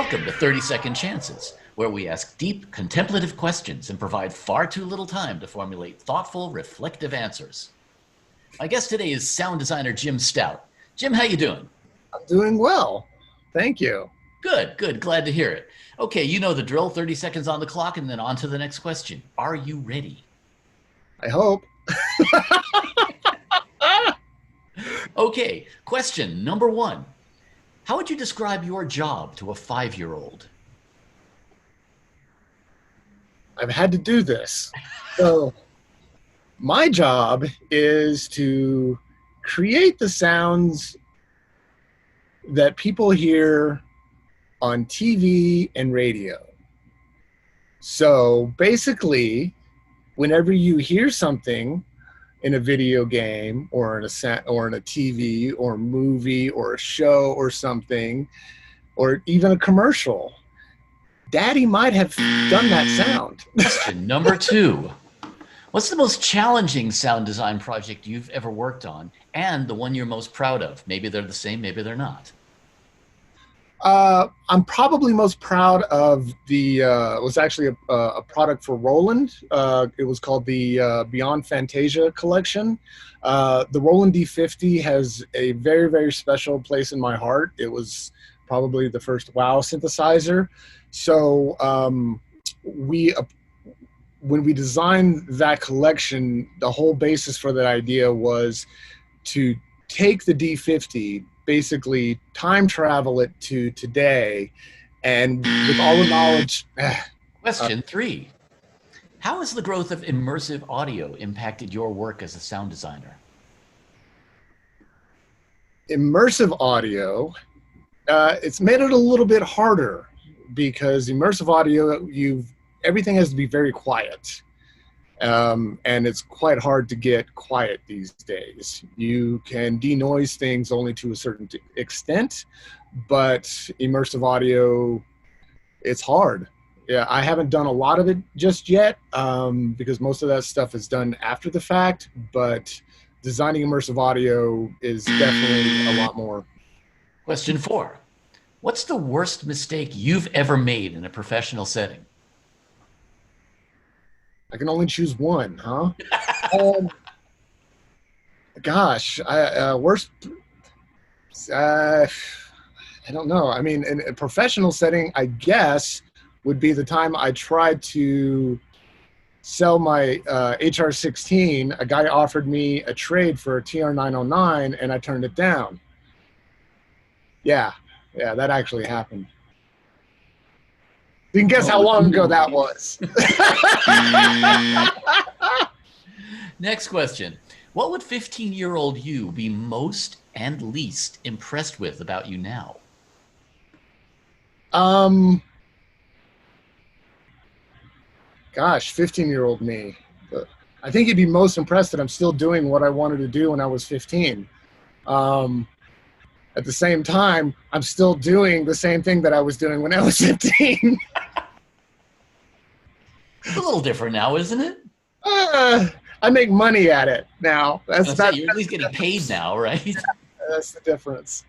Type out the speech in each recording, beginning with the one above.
Welcome to 30-Second Chances, where we ask deep, contemplative questions and provide far too little time to formulate thoughtful, reflective answers. My guest today is sound designer Jim Stout. Jim, how you doing? I'm doing well. Thank you. Good, good. Glad to hear it. Okay, you know the drill. 30 seconds on the clock and then on to the next question. Are you ready? I hope. Okay, question number one. How would you describe your job to a 5-year-old? I've had to do this. So my job is to create the sounds that people hear on TV and radio. So basically, whenever you hear something in a video game or in a TV or a movie or a show or something, or even a commercial, Daddy might have done that sound. Question number two. What's the most challenging sound design project you've ever worked on and the one you're most proud of? Maybe they're the same, maybe they're not. I'm probably most proud of it was actually a product for Roland. It was called the Beyond Fantasia collection. The Roland D50 has a very, very special place in my heart. It was probably the first WoW synthesizer. So when we designed that collection, the whole basis for that idea was to take the D50, basically time travel it to today, and with all the knowledge. Question three. How has the growth of immersive audio impacted your work as a sound designer? Immersive audio, it's made it a little bit harder because immersive audio, everything has to be very quiet. And it's quite hard to get quiet these days. You can denoise things only to a certain extent, but immersive audio, it's hard. Yeah, I haven't done a lot of it just yet because most of that stuff is done after the fact, but designing immersive audio is definitely a lot more. Question four. What's the worst mistake you've ever made in a professional setting? I can only choose one, huh? Gosh, worst. I don't know. I mean, in a professional setting, I guess would be the time I tried to sell my HR-16. A guy offered me a trade for a TR-909, and I turned it down. Yeah, that actually happened. You can guess how long ago that was. Next question. What would 15-year-old you be most and least impressed with about you now? Gosh, 15-year-old me. I think he'd be most impressed that I'm still doing what I wanted to do when I was 15. At the same time, I'm still doing the same thing that I was doing when I was 15. It's a little different now, isn't it? I make money at it now. You're at least getting paid now, right? That's the difference.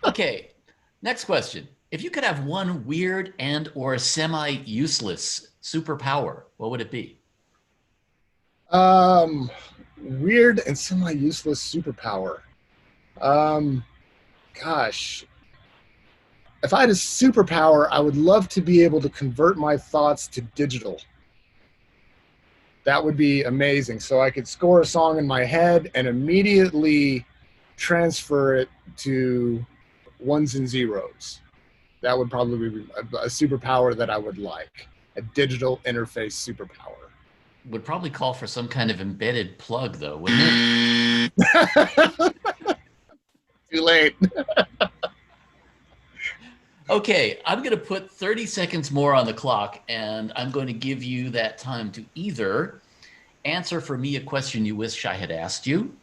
Okay, next question. If you could have one weird and or semi-useless superpower, what would it be? Weird and semi-useless superpower. Gosh. If I had a superpower, I would love to be able to convert my thoughts to digital. That would be amazing. So I could score a song in my head and immediately transfer it to ones and zeros. That would probably be a superpower that I would like. A digital interface superpower. Would probably call for some kind of embedded plug, though, wouldn't it? Too late. Okay, I'm going to put 30 seconds more on the clock, and I'm going to give you that time to either answer for me a question you wish I had asked you,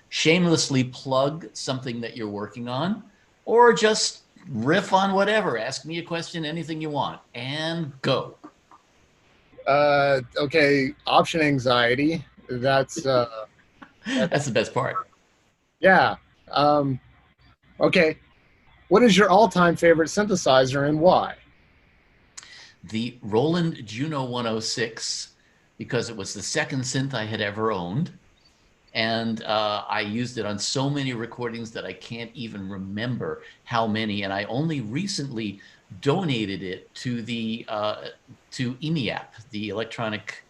shamelessly plug something that you're working on, or just riff on whatever. Ask me a question, anything you want, and go. Okay, option anxiety. That's the best part. Yeah. Okay. What is your all-time favorite synthesizer and why? The Roland Juno 106, because it was the second synth I had ever owned. And I used it on so many recordings that I can't even remember how many. And I only recently donated it to the to EMEAP, the Electronic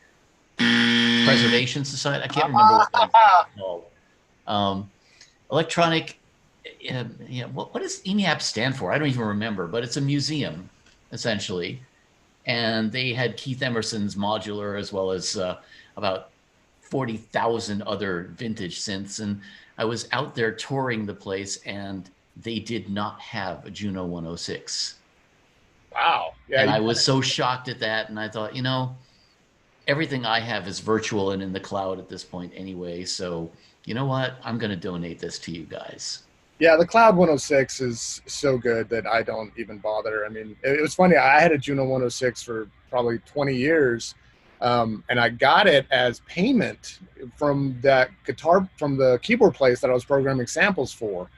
Preservation Society. I can't remember what that's called. Um, electronic, what does EMEAP stand for? I don't even remember, but it's a museum essentially. And they had Keith Emerson's modular as well as about 40,000 other vintage synths. And I was out there touring the place and they did not have a Juno 106. Wow. Yeah. And I was so shocked at that. And I thought, everything I have is virtual and in the cloud at this point anyway. So, you know what? I'm going to donate this to you guys. Yeah, the Cloud 106 is so good that I don't even bother. I mean, it was funny. I had a Juno 106 for probably 20 years, and I got it as payment from that guitar, from the keyboard place that I was programming samples for.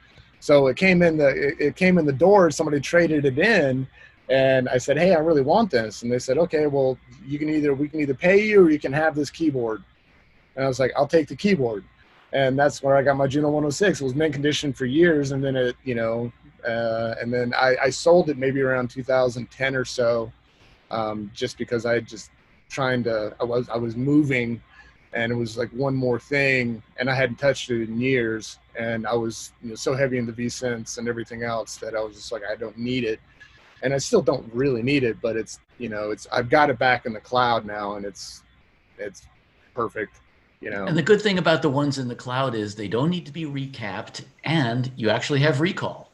So it came in the door. Somebody traded it in, and I said, "Hey, I really want this." And they said, "Okay, well, we can either pay you or you can have this keyboard." And I was like, "I'll take the keyboard." And that's where I got my Juno 106. It was mint condition for years, and then and then I sold it maybe around 2010 or so, just because I was moving, and it was like one more thing, and I hadn't touched it in years, and I was so heavy in the V synths and everything else that I was just like, I don't need it, and I still don't really need it, but it's I've got it back in the cloud now, and it's perfect. And the good thing about the ones in the cloud is they don't need to be recapped, and you actually have recall.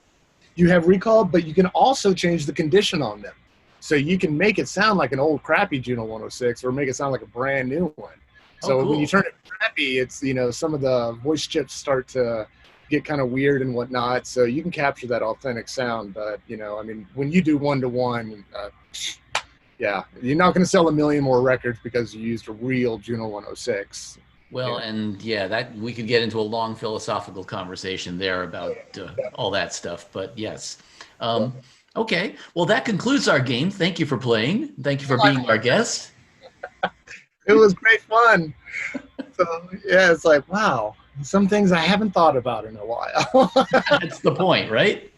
You have recall, but you can also change the condition on them. So you can make it sound like an old crappy Juno 106 or make it sound like a brand new one. So cool. When you turn it crappy, it's, some of the voice chips start to get kind of weird and whatnot. So you can capture that authentic sound. But, when you do one-to-one, yeah, you're not going to sell a million more records because you used a real Juno 106. Well, and that we could get into a long philosophical conversation there about all that stuff. But yes. Okay. Well, that concludes our game. Thank you for playing. Thank you for being our guest. It was great fun. So, yeah, it's like, wow, some things I haven't thought about in a while. That's the point, right?